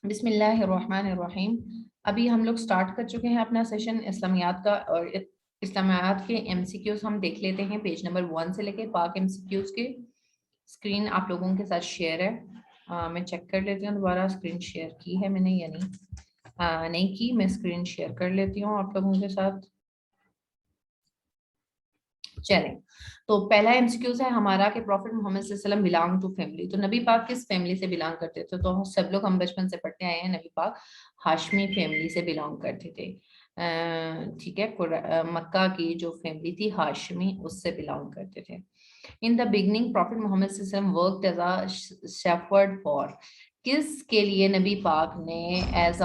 بسم اللہ الرحمن الرحیم. ابھی ہم لوگ سٹارٹ کر چکے ہیں اپنا سیشن اسلامیات کا، اور اسلامیات کے ایم سی کیوز ہم دیکھ لیتے ہیں پیج نمبر 1 سے لے کے پاک ایم سی کیوز کی. اسکرین آپ لوگوں کے ساتھ شیئر ہے. میں چیک کر لیتی ہوں دوبارہ اسکرین شیئر کی ہے میں نے یا نہیں کی. میں اسکرین شیئر کر لیتی ہوں آپ لوگوں کے ساتھ. چلیں تو پہلا ایم سی کیوز ہے ہمارا کہ پروفٹ محمد صلی اللہ علیہ وسلم بلانگ ٹو فیملی. تو نبی پاک کس فیملی سے بلانگ کرتے تھے؟ تو سب لوگ ہم بچپن سے پڑھتے آئے ہیں نبی پاک ہاشمی فیملی سے بلانگ کرتے تھے. ٹھیک ہے، مکہ کی جو فیملی تھی ہاشمی اس سے بلانگ کرتے تھے. In the beginning, Prophet Muhammad صلی اللہ علیہ وسلم worked as a shepherd for. کس کے لیے نبی پاک نے ایز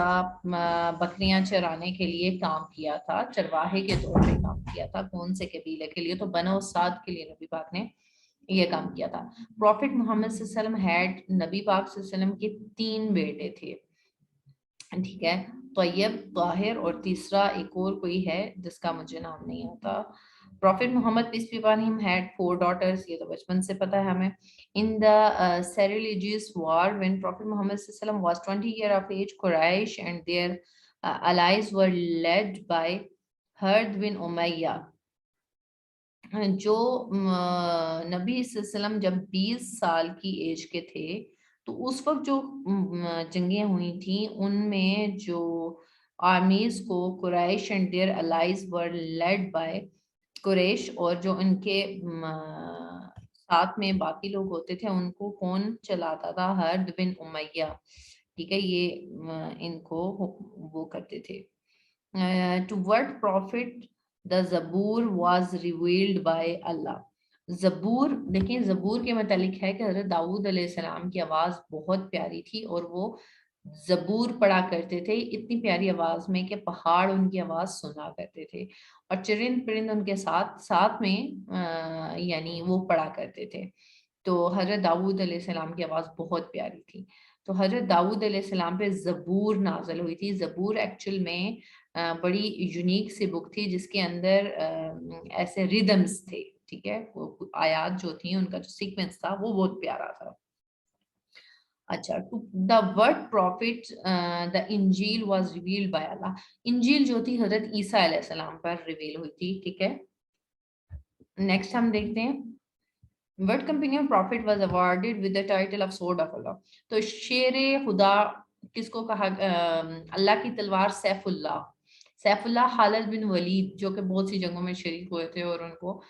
بکریاں چرانے کے لیے کام کیا تھا؟ چرواہے کے طور پہ کام کیا تھا. کون سے قبیلے کے لیے؟ تو بنو سعد کے لیے نبی پاک نے یہ کام کیا تھا. پروفٹ محمد صلی اللہ علیہ وسلم ہیڈ، نبی پاک صلی اللہ علیہ وسلم کے 3 بیٹے تھے. ٹھیک ہے، طیب، طاہر اور تیسرا ایک اور کوئی ہے جس کا مجھے نام نہیں آتا. Prophet Muhammad peace be upon him had 4 daughters. یہ تو بچپن سے پتہ ہے ہمیں. In the Saryliges war, when Prophet Muhammad sallallahu alaihi wasallam was 20 years of age, Quraysh and their allies were led by Harith bin Umayyah. جو نبی صلی اللہ علیہ وسلم جب 20 سال کی ایج کے تھے تو اس وقت جو جنگیں ہوئی تھیں ان میں جو آرمیز کو Quraysh and their allies were led by Quraysh, اور جو ان کے ساتھ میں باقی لوگ ہوتے تھے ان کو کون چلاتا تھا؟ حرب بن امیہ. ٹھیک ہے، یہ ان کو وہ کرتے تھے. To what prophet the Zabur was revealed by Allah. زبور دیکھیں، زبور کے متعلق ہے کہ حضرت داؤد علیہ السلام کی آواز بہت پیاری تھی اور وہ زبور پڑھا کرتے تھے اتنی پیاری آواز میں کہ پہاڑ ان کی آواز سنا کرتے تھے، اور چرند پرند ان کے ساتھ میں یعنی وہ پڑھا کرتے تھے. تو حضرت داؤد علیہ السلام کی آواز بہت پیاری تھی. تو حضرت داؤد علیہ السلام پہ زبور نازل ہوئی تھی. زبور ایکچول میں بڑی یونیک سی بک تھی جس کے اندر ایسے ریدمز تھے. ٹھیک ہے، وہ آیات جو تھیں ان کا جو سیکوینس تھا وہ بہت پیارا تھا. اچھا، دا ورڈ پروفٹ دا انجیل واز ریویلڈ بائی اللہ. انجیل جو تھی حضرت عیسیٰ علیہ السلام پر ریویل ہوئی تھی. ٹھیک ہے، نیکسٹ ہم دیکھتے ہیں. What companion prophet was awarded with the title of sword of Allah. تو شیر خدا کس کو کہا؟ اللہ کی تلوار سیف اللہ. سیف اللہ خالد بن ولید جو کہ بہت سی جنگوں میں شریک ہوئے تھے اور ان کو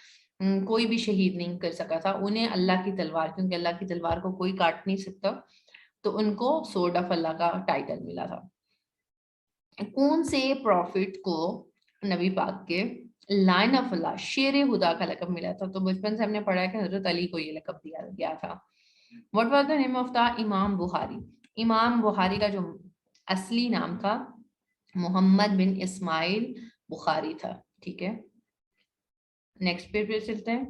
کوئی بھی شہید نہیں کر سکا تھا. انہیں اللہ کی تلوار، کیونکہ اللہ کی تلوار کو کوئی کاٹ نہیں سکتا، تو ان کو سورڈ آف اللہ کا ٹائٹل ملا تھا. کون سے پروفٹ کو نبی پاک کے لائن آف اللہ، شیر خدا کا لقب ملا تھا؟ تو بچپن سے ہم نے پڑھا ہے کہ حضرت علی کو یہ لقب دیا گیا تھا. What was the name of the امام بخاری. امام بخاری کا جو اصلی نام تھا محمد بن اسماعیل بخاری تھا. ٹھیک ہے، نیکسٹ پیج پہ چلتے ہیں.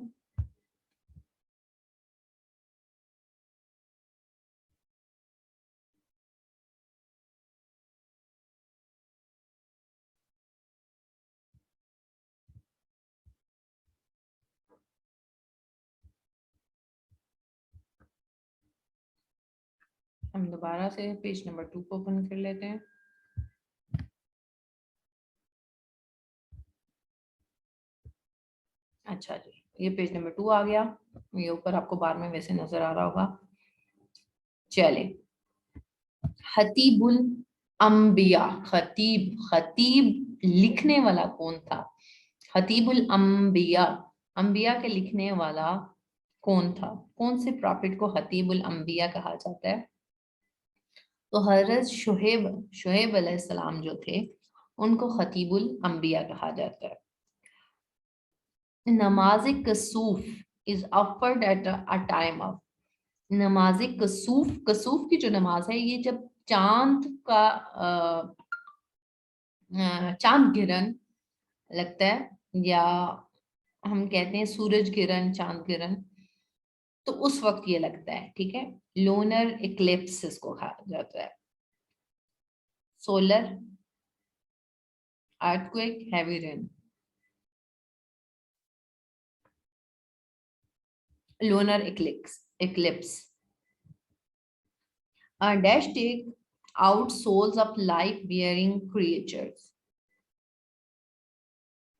ہم دوبارہ سے پیج نمبر 2 کو اوپن کر لیتے ہیں. اچھا جی، یہ پیج نمبر 2 آ گیا. یہ اوپر آپ کو بار میں ویسے نظر آ رہا ہوگا. چلے، خطیب الانبیاء. خطیب لکھنے والا کون تھا؟ خطیب الانبیاء، انبیاء کے لکھنے والا کون تھا؟ کون سے پروفٹ کو خطیب الانبیاء کہا جاتا ہے؟ تو حضرت شعیب علیہ السلام جو تھے ان کو خطیب الانبیاء کہا جاتا ہے. نماز کسوف is offered at a time of. نماز کسوف، کسوف کی جو نماز ہے یہ جب چاند کا چاند گرہن لگتا ہے، یا ہم کہتے ہیں سورج گرہن، چاند گرہن، تو اس وقت یہ لگتا ہے. ٹھیک ہے، لونر ایکلپس اس کو کہا جاتا ہے. Solar earthquake, heavy rain. Lunar eclipse. Death take out souls of life bearing creatures.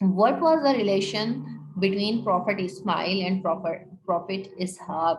What was the relation between Prophet Ismail and Prophet Ishaq?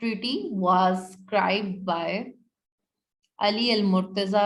treaty was scribed by Ali al-Murtaza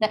The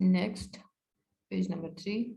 Next, page number 3.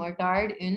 martyred in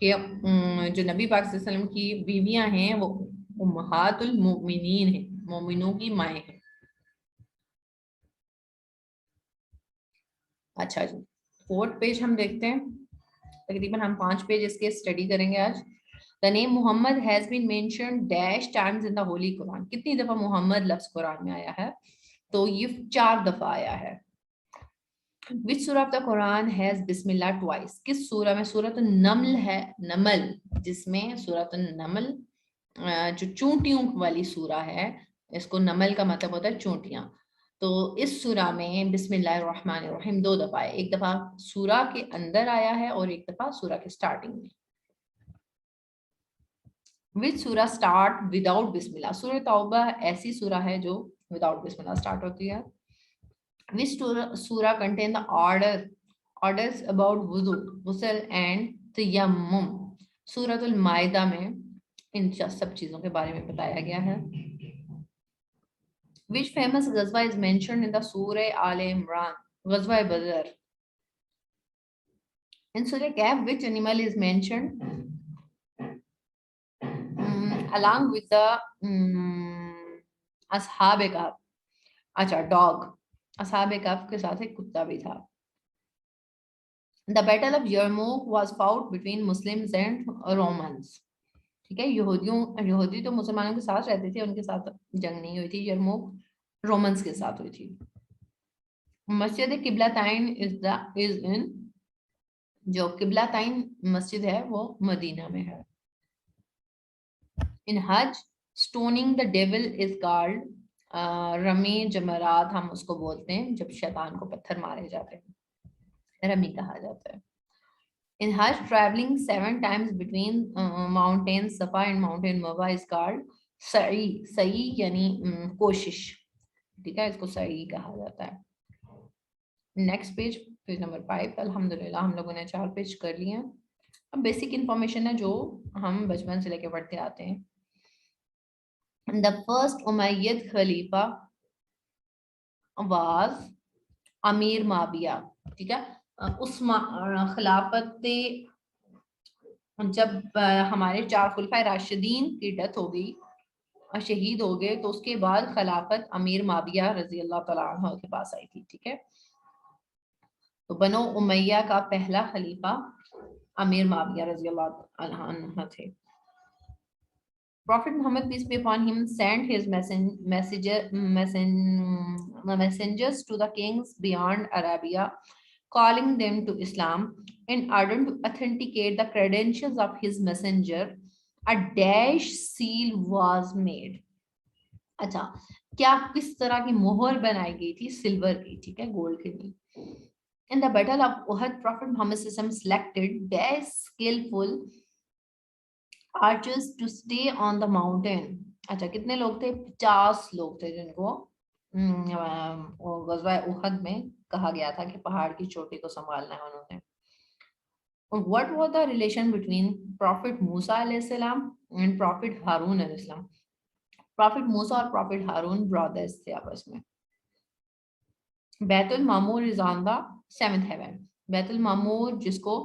کہ جو نبی پاک صلی اللہ علیہ وسلم کی بیویاں ہیں وہ امہات المؤمنین ہیں، مومنوں کی مائیں ہیں. اچھا جی، 4 پیج ہم دیکھتے ہیں. تقریباً ہم 5 پیج اس کے اسٹڈی کریں گے آج. The name Muhammad has been mentioned dash times in the Holy Quran. کتنی دفعہ محمد لفظ قرآن میں آیا ہے؟ تو یہ 4 دفعہ آیا ہے. Which surah of the Quran has بسم اللہ twice? کس سورہ میں؟ سورۃ النمل ہے، نمل، جس میں سورۃ النمل جو چونٹیوں والی سورہ ہے، اس کو نمل کا مطلب ہوتا ہے چونٹیاں. تو اس سورہ میں بسم اللہ الرحمن الرحیم 2 دفعہ ہے. ایک دفعہ سورہ کے اندر آیا ہے اور ایک دفعہ سورہ کے سٹارٹنگ میں. Which surah start without بسم اللہ؟ سورہ توبہ ایسی سورہ ہے جو without بسم اللہ سٹارٹ ہوتی ہے. Which surah contain the orders about wudu, ghusl and tayammum? سورۃ المائدہ میں ان سب چیزوں کے بارے میں بتایا گیا ہے. Which famous غزوہ is mentioned in the سورہ آل عمران؟ غزوہ بدر. In Surah Kahf, which animal is mentioned along with the اصحاب کہف؟ اچھا ڈاگ، اصحاب کہف کے ساتھ ایک کتا بھی تھا. The battle of Yarmouk was fought between Muslims and Romans. ٹھیک ہے، یہودی تو مسلمانوں کے ساتھ رہتے تھے، ان کے ساتھ جنگ نہیں ہوئی تھی. یرموک رومنس کے ساتھ ہوئی تھی. مسجد قبلتین is in، جو قبلتین مسجد ہے وہ مدینہ میں ہے. In Hajj, stoning the devil is called رمی جمرات، ہم اس کو بولتے ہیں جب شیطان کو پتھر مارے جاتے ہیں، رمی کہا جاتا ہے. In Hajj, traveling 7 times between mountains Safa and mountain Marwa is called sa'i. sa'i یعنی کوشش، ٹھیک ہے، اس کو sa'i کہا جاتا ہے. Next page, page number 5. الحمدللہ ہم لوگوں نے 4 پیج کر لیے ہیں. اب بیسک انفارمیشن ہے جو ہم بچپن سے لے کے پڑھتے آتے ہیں. The first Umayyad Khalifa was امیر معاویہ. ٹھیک ہے، اس خلافت جب ہمارے 4 خلفائے راشدین کی ڈیتھ ہو گئی، شہید ہو گئے، تو اس کے بعد خلافت امیر معاویہ رضی اللہ تعالیٰ عنہ کے پاس آئی تھی. ٹھیک ہے، تو بنو امیہ کا پہلا خلیفہ امیر معاویہ رضی اللہ عنہ تھے. Prophet Muhammad, peace be upon him, sent his messengers to the kings beyond Arabia, calling them to Islam. In order to authenticate the credentials of his messenger, a dash seal was made. اچھا، کیا کس طرح کی مہر بنائی گئی تھی؟ Silver کی، ٹھیک ہے، گولڈ کی نہیں. In the battle of Uhud, Prophet Muhammad selected dash skillful archers to stay on the mountain. اچھا، کتنے لوگ تھے؟ 50 لوگ تھے جن کو غزوہ احد میں کہا گیا تھا کہ پہاڑ کی چوٹی کو سنبھالنا ہے انہوں نے. What was the relation between Prophet Musa علیہ السلام and Prophet Harun علیہ السلام؟ Prophet Musa اور Prophet Harun brothers تھے آپس میں. بیت المعمور is on the 7th heaven. بیت المعمور جس کو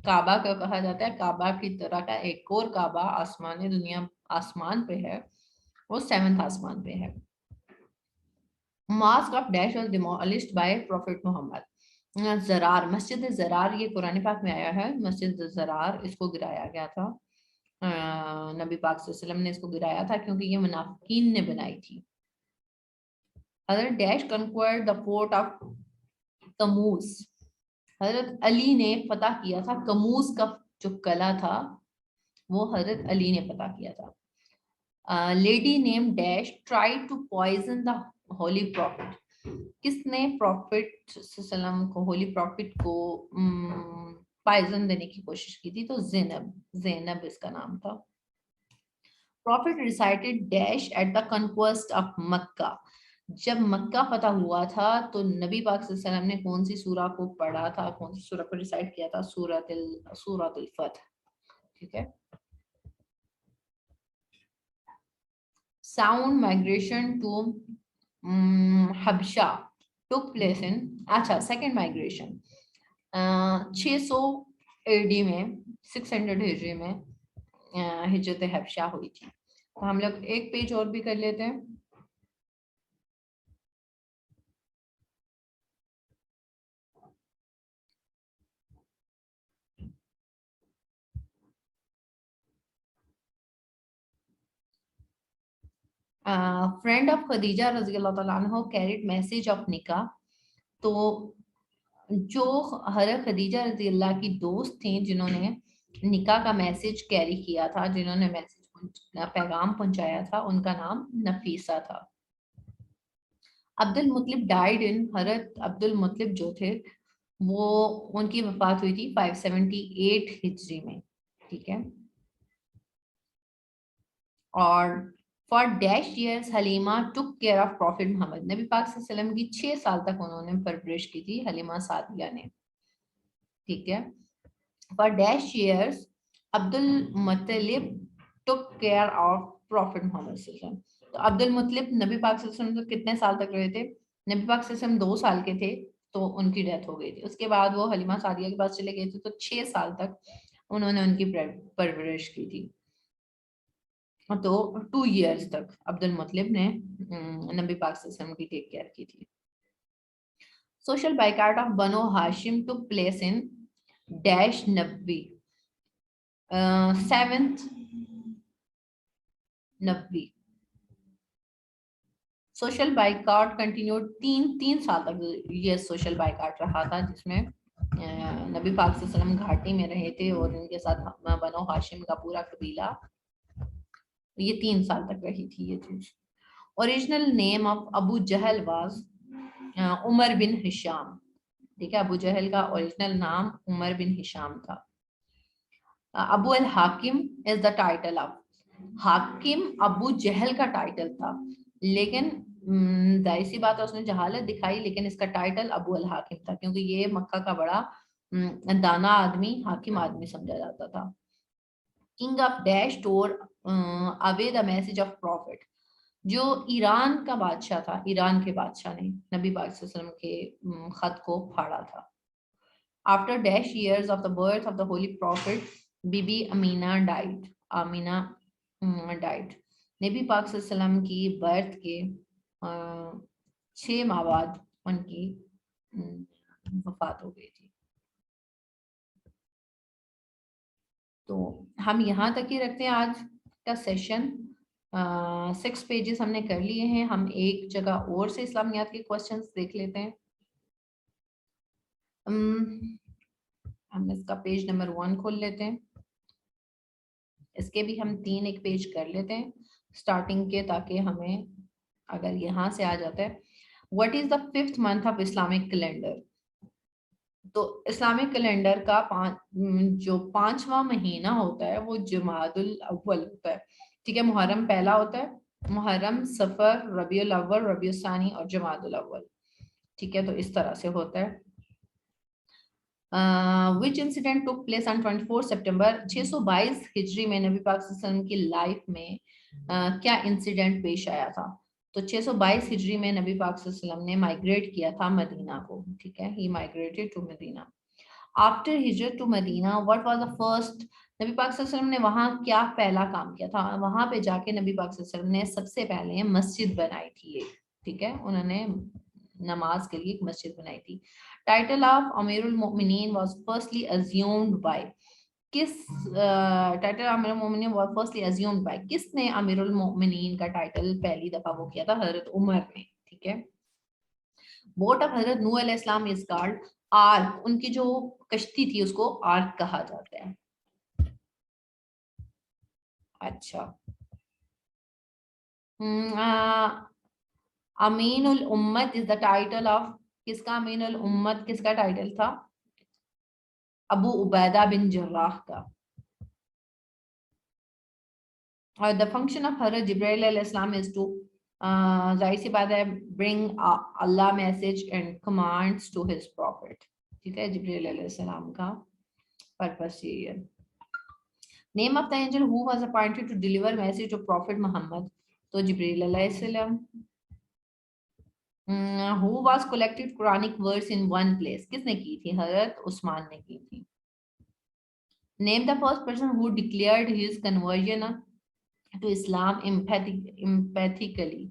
کعبہ کا کہا جاتا ہے، کعبہ کی طرح کا ایک اور کعبہ آسمان دنیا آسمان پہ ہے، وہ 7th آسمان پہ ہے. Mosque of Dash was demolished by Prophet Muhammad. زرار، مسجد زرار، یہ قرآن پاک میں آیا ہے. مسجد زرار، اس کو گرایا گیا تھا، نبی پاک صلی اللہ علیہ وسلم نے اس کو گرایا تھا کیونکہ یہ منافقین نے بنائی تھی. حضرت dash conquered the fort of کموز. حضرت علی نے فتح کیا تھا کموز کا جو قلعہ تھا، وہ حضرت علی نے فتح کیا تھا. Lady name dash tried to poison the holy prophet. کس نے پروفٹ صلی اللہ علیہ وسلم کو، ہولی پروفٹ کو پائزن دینے کی کوشش کی تھی؟ تو زینب اس کا نام تھا. Prophet recited dash at the conquest of Makkah. جب مکہ فتح ہوا تھا تو نبی پاک صلی اللہ علیہ وسلم نے کون سی سورہ کو پڑھا تھا، کون سی سورہ کو ریسائٹ کیا تھا؟ سورۃ الفتح. ٹھیک ہے. Sound migration to Habsha took place in، اچھا سیکنڈ مائگریشن 600 AD میں 600 ہجری میں ہجرت حبشہ ہوئی تھی. تو ہم لوگ ایک پیج اور بھی کر لیتے ہیں. فرینڈ آف خدیجہ رضی اللہ تعالیٰ عنہ کیریڈ میسج آف نکاح. تو جو حضرت خدیجہ رضی اللہ کی دوست تھیں جنہوں نے نکاح کا میسج کیری کیا تھا, جنہوں نے میسج پیغام پہنچایا تھا, ان کا نام نفیسہ تھا. عبد المطلب ڈائیڈ ان, حضرت عبد المطلب جو تھے وہ ان کی وفات ہوئی تھی 578 ہجری میں. ٹھیک ہے. اور for dash years Halima took care of prophet Muhammad, نبی پاک صلی اللہ علیہ وسلم کی 6 سال تک انہوں نے پرورش کی تھی حلیمہ سعدیہ نے. ٹھیک ہے. For dash years Abdul Muttalib tick care of prophet محمد صلی اللہ علیہ وسلم. تو عبد المطلب نبی پاک صلی اللہ علیہ وسلم کتنے سال تک رہے تھے؟ نبی پاک صلی اللہ علیہ وسلم 2 سال کے تھے تو ان کی ڈیتھ ہو گئی تھی. اس کے بعد وہ حلیمہ سعدیہ کے پاس چلے گئے تھے, تو 6 سال تک انہوں نے ان کی پرورش کی تھی. تو 2 ایئرس تک عبد المطلب نے نبی پاک صلی اللہ علیہ وسلم کی ٹیک کیئر کی تھی. سوشل بائیکاٹ آف بنو ہاشم ٹک پلیس ان ڈیش نبوی 7th نبوی. سوشل بائیکاٹ کنٹینیوڈ 3 سال تک یہ سوشل بائیکاٹ رہا تھا, جس میں نبی پاک صلی اللہ علیہ وسلم گھاٹی میں رہے تھے اور ان کے ساتھ بنو ہاشم کا پورا قبیلہ, یہ 3 سال تک رہی تھی یہ چیز. Original name of Abu Jahl was Umar bin Hisham. ٹھیک ہے, ابو جہل کا اوریجنل نام عمر بن ہشام تھا. ابو الحاکم از دا ٹائٹل آف, حاکم ابو جہل کا ٹائٹل تھا, لیکن ظاہر سی بات ہے اس نے جہالت دکھائی, لیکن اس کا ٹائٹل ابو الحاکم تھا کیونکہ یہ مکہ کا بڑا دانا آدمی, حاکم آدمی سمجھا جاتا تھا. کنگ آف ڈیش ٹور اوے دا میسج آف پروفٹ. جو ایران کا بادشاہ تھا, ایران کے بادشاہ نے نبی پاک صلی اللہ علیہ وسلم کے خط کو پھاڑا تھا. After dash years of the birth of the holy prophet, Bibi Bibi Amina died, Amina died. نبی پاک صلی اللہ علیہ وسلم کی برتھ کے 6 ماہ بعد ان کی وفات ہو گئی تھی. تو ہم یہاں تک ہی رکھتے ہیں آج کا سیشن. 6 پیجز ہم نے کر لیے ہیں. ہم ایک جگہ اور سے اسلامیات کے کوشچنز دیکھ لیتے ہیں. ہم اس کا پیج نمبر 1 کھول لیتے ہیں. اس کے بھی ہم 3 ایک پیج کر لیتے ہیں سٹارٹنگ کے, تاکہ ہمیں اگر یہاں سے آ جاتا ہے. What is the 5th month of Islamic calendar. تو اسلامک کیلنڈر کا جو 5واں مہینہ ہوتا ہے وہ جمادی الاول ہوتا ہے. ٹھیک ہے, محرم پہلا ہوتا ہے, محرم, صفر, ربیع الاول, ربیع الثانی اور جمادی الاول. ٹھیک ہے, تو اس طرح سے ہوتا ہے. which incident took place on 24 September 622 ہجری میں نبی پاک صلی اللہ علیہ وسلم کی لائف میں کیا انسیڈنٹ پیش آیا تھا. تو 622 ہجری میں نبی پاک صلی اللہ علیہ وسلم نے مائگریٹ کیا تھا مدینہ کو. ٹھیک ہے, he migrated to Medina. after hijrat to Medina what was the first, نبی پاک صلی اللہ علیہ وسلم نے وہاں کیا پہلا کام کیا تھا. وہاں پہ جا کے نبی پاک صلی اللہ علیہ وسلم نے سب سے پہلے مسجد بنائی تھی. ٹھیک ہے, انہوں نے نماز کے لیے ایک مسجد بنائی تھی. ٹائٹل آف امیر المؤمنین واز فرسٹلی ازیومڈ بائی, کس ٹائٹل امیر المؤمنین واز فرسٹلی ازیومڈ بائی, کس نے امیر المؤمنین کا ٹائٹل پہلی دفعہ وہ کیا تھا؟ حضرت عمر نے. ٹھیک ہے. بوٹ آف حضرت نوح علیہ السلام از کالڈ آرک, ان کی جو کشتی تھی اس کو آرک کہا جاتا ہے. اچھا, امین الامت از دا ٹائٹل آف, کس کا امین الامت کس کا ٹائٹل تھا؟ ابو عبیدہ بن جراح کا. اور the function of حضرت جبرائیل علیہ السلام is to ظاہر سی بات ہے bring Allah message and commands to his prophet. ٹھیک ہے, جبرائیل علیہ السلام کا پرپس یہ ہے. name of the angel who was appointed to deliver message to prophet Muhammad, تو جبرائیل علیہ السلام. who was collected Quranic verse in one place, کس نے کی تھی؟ حضرت عثمان نے کی تھی. Name the first person who declared his conversion to Islam empathically.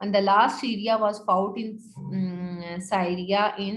And the last Syria was fought in Syria in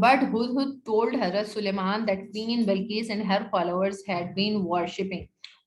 But Hudhud told Hazrat Suleiman that Queen Balkis and her followers had been worshipping.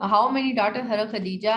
How many daughters Hazrat Khadija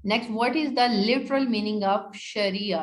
next, what is the literal meaning of Sharia?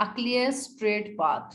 A clear straight path,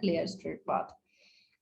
clear straight path.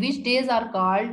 which days are called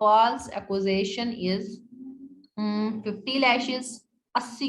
false accusation is 50 lashes, 80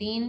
3,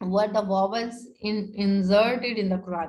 were the vowels inserted in the Quran,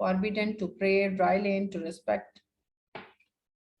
forbidden to pray, dry land, to respect,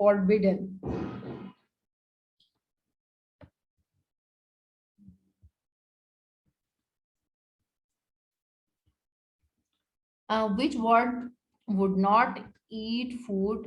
forbidden, which word would not eat food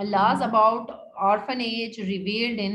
laws about orphanage revealed in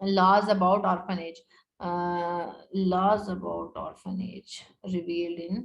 laws about orphanage, laws about orphanage revealed in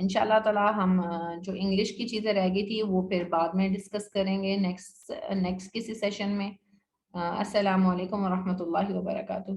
انشاءاللہ تعالی ہم جو English کی چیزیں رہ گئی تھی وہ پھر بعد میں ڈسکس کریں گے نیکسٹ کسی سیشن میں. السلام علیکم ورحمۃ اللہ وبرکاتہ.